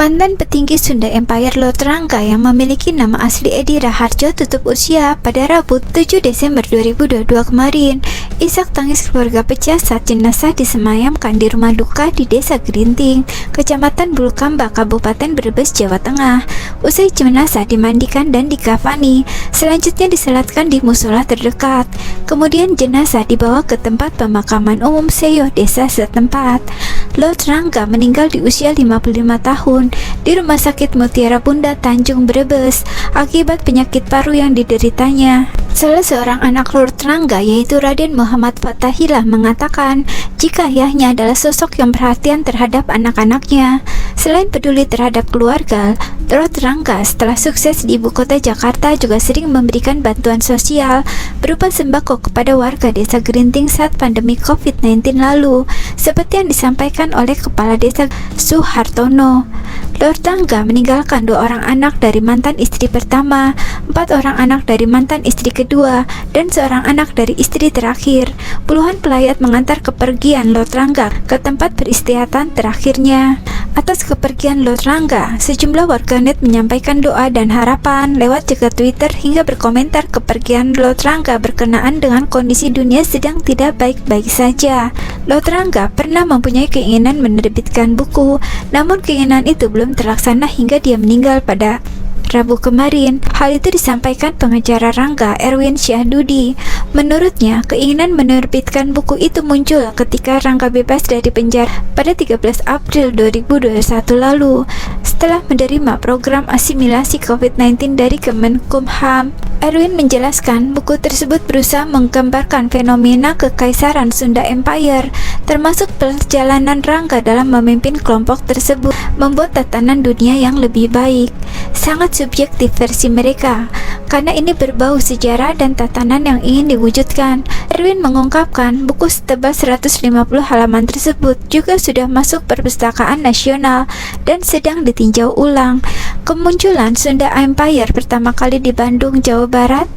Mantan petinggi Sunda Empire Lord Rangga yang memiliki nama asli Edi Raharjo tutup usia pada Rabu 7 Desember 2022 kemarin. Isak tangis keluarga pecah saat jenazah disemayamkan di rumah duka di Desa Gerinting, Kecamatan Bulukamba, Kabupaten Brebes, Jawa Tengah. Usai jenazah dimandikan dan dikafani, selanjutnya disolatkan di musola terdekat. Kemudian jenazah dibawa ke tempat pemakaman umum Seyo desa setempat. Lord Rangga meninggal di usia 55 tahun di Rumah Sakit Mutiara Bunda Tanjung Brebes akibat penyakit paru yang dideritanya. Salah seorang anak Lord Rangga yaitu Raden Muhammad Fathahillah mengatakan jika ayahnya adalah sosok yang perhatian terhadap anak-anaknya. Selain peduli terhadap keluarga, Lord Rangga setelah sukses di ibu kota Jakarta juga sering memberikan bantuan sosial berupa sembako kepada warga Desa Gerinting saat pandemi COVID-19 lalu, seperti yang disampaikan oleh Kepala Desa Suhartono. Lord Rangga meninggalkan 2 orang anak dari mantan istri pertama, 4 orang anak dari mantan istri kedua, dan 1 anak dari istri terakhir. Puluhan pelayat mengantar kepergian Lord Rangga ke tempat peristirahatan terakhirnya. Atas kepergian Lord Rangga, sejumlah warganet menyampaikan doa dan harapan lewat jagat Twitter hingga berkomentar kepergian Lord Rangga berkenaan dengan kondisi dunia sedang tidak baik-baik saja. Lord Rangga pernah mempunyai keinginan menerbitkan buku, namun keinginan itu belum terlaksana hingga dia meninggal pada Rabu kemarin. Hal itu disampaikan pengacara Rangga, Erwin Syahdudi. Menurutnya, keinginan menerbitkan buku itu muncul ketika Rangga bebas dari penjara pada 13 April 2021 lalu setelah menerima program asimilasi COVID-19 dari Kemenkumham. Erwin menjelaskan buku tersebut berusaha menggambarkan fenomena kekaisaran Sunda Empire, termasuk perjalanan Rangga dalam memimpin kelompok tersebut membuat tatanan dunia yang lebih baik. Sangat subjektif versi mereka, karena ini berbau sejarah dan tatanan yang ingin diwujudkan. Erwin mengungkapkan buku setebal 150 halaman tersebut juga sudah masuk perpustakaan nasional dan sedang ditinjau ulang. Kemunculan Sunda Empire pertama kali di Bandung, Jawa Barat,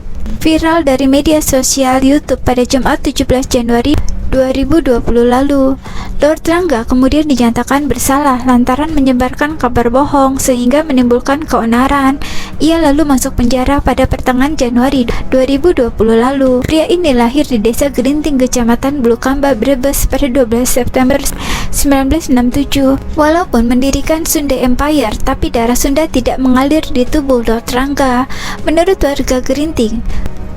viral dari media sosial YouTube pada Jumat 17 Januari 2020 lalu. Lord Rangga kemudian dinyatakan bersalah lantaran menyebarkan kabar bohong sehingga menimbulkan keonaran. Ia lalu masuk penjara pada pertengahan Januari 2020 lalu. Pria ini lahir di Desa Gerinting, Kecamatan Bulukamba, Brebes pada 12 September 1967. Walaupun mendirikan Sunda Empire, tapi darah Sunda tidak mengalir di tubuh Lord Rangga. Menurut warga Gerinting,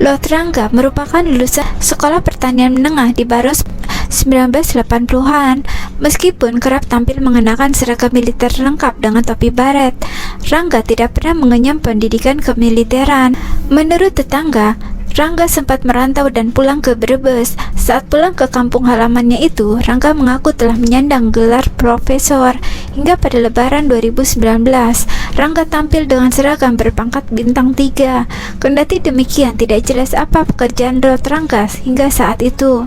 Lord Rangga merupakan lulusan sekolah pertanian menengah di Baros 1980-an. Meskipun kerap tampil mengenakan seragam militer lengkap dengan topi baret, Rangga tidak pernah mengenyam pendidikan kemiliteran. Menurut tetangga, Rangga sempat merantau dan pulang ke Brebes. Saat pulang ke kampung halamannya itu, Rangga mengaku telah menyandang gelar profesor. Hingga pada Lebaran 2019, Rangga tampil dengan seragam berpangkat bintang 3. Kendati demikian, tidak jelas apa pekerjaan Lord Rangga hingga saat itu.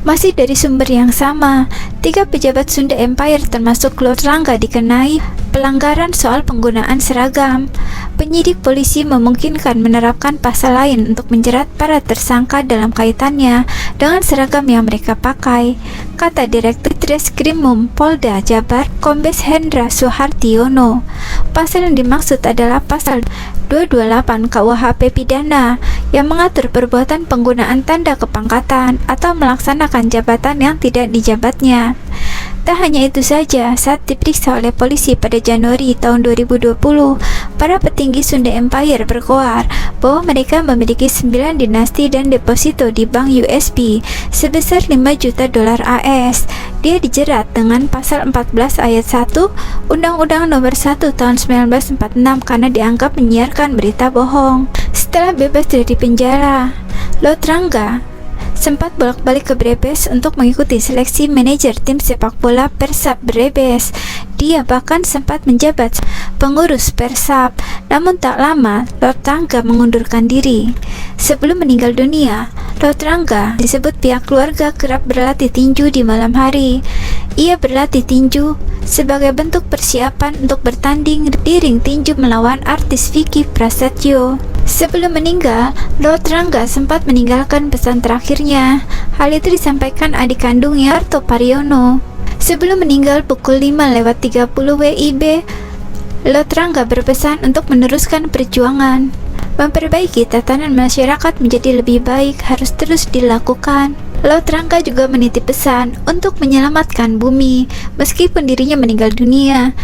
Masih dari sumber yang sama, 3 pejabat Sunda Empire termasuk Lord Rangga dikenai pelanggaran soal penggunaan seragam. Penyidik polisi memungkinkan menerapkan pasal lain untuk menjerat para tersangka dalam kaitannya dengan seragam yang mereka pakai, kata Direktur Treskrimum Polda Jabar Kombes Hendra Suhartiono. Pasal yang dimaksud adalah pasal 228 KUHP Pidana yang mengatur perbuatan penggunaan tanda kepangkatan atau melaksanakan jabatan yang tidak dijabatnya. Tak hanya itu saja, saat diperiksa oleh polisi pada Januari tahun 2020, para petinggi Sunda Empire berkoar bahwa mereka memiliki 9 dinasti dan deposito di bank USB sebesar 5 juta dolar AS. Dia dijerat dengan pasal 14 ayat 1 Undang-Undang Nomor 1 tahun 1946 karena dianggap menyiarkan berita bohong. Setelah bebas dari penjara, Lord Rangga sempat bolak-balik ke Brebes untuk mengikuti seleksi manajer tim sepak bola Persab Brebes. Dia bahkan sempat menjabat pengurus Persab. Namun tak lama, Lord Rangga mengundurkan diri. Sebelum meninggal dunia, Lord Rangga disebut pihak keluarga kerap berlatih tinju di malam hari. Ia berlatih tinju sebagai bentuk persiapan untuk bertanding di ring tinju melawan artis Vicky Prasetyo. Sebelum meninggal, Lord Rangga sempat meninggalkan pesan terakhirnya. Hal itu disampaikan adik kandungnya, Arto Pariono. Sebelum meninggal pukul 5:30 WIB, Laut Rangga berpesan untuk meneruskan perjuangan. Memperbaiki tatanan masyarakat menjadi lebih baik harus terus dilakukan. Laut Rangga juga menitip pesan untuk menyelamatkan bumi meskipun dirinya meninggal dunia.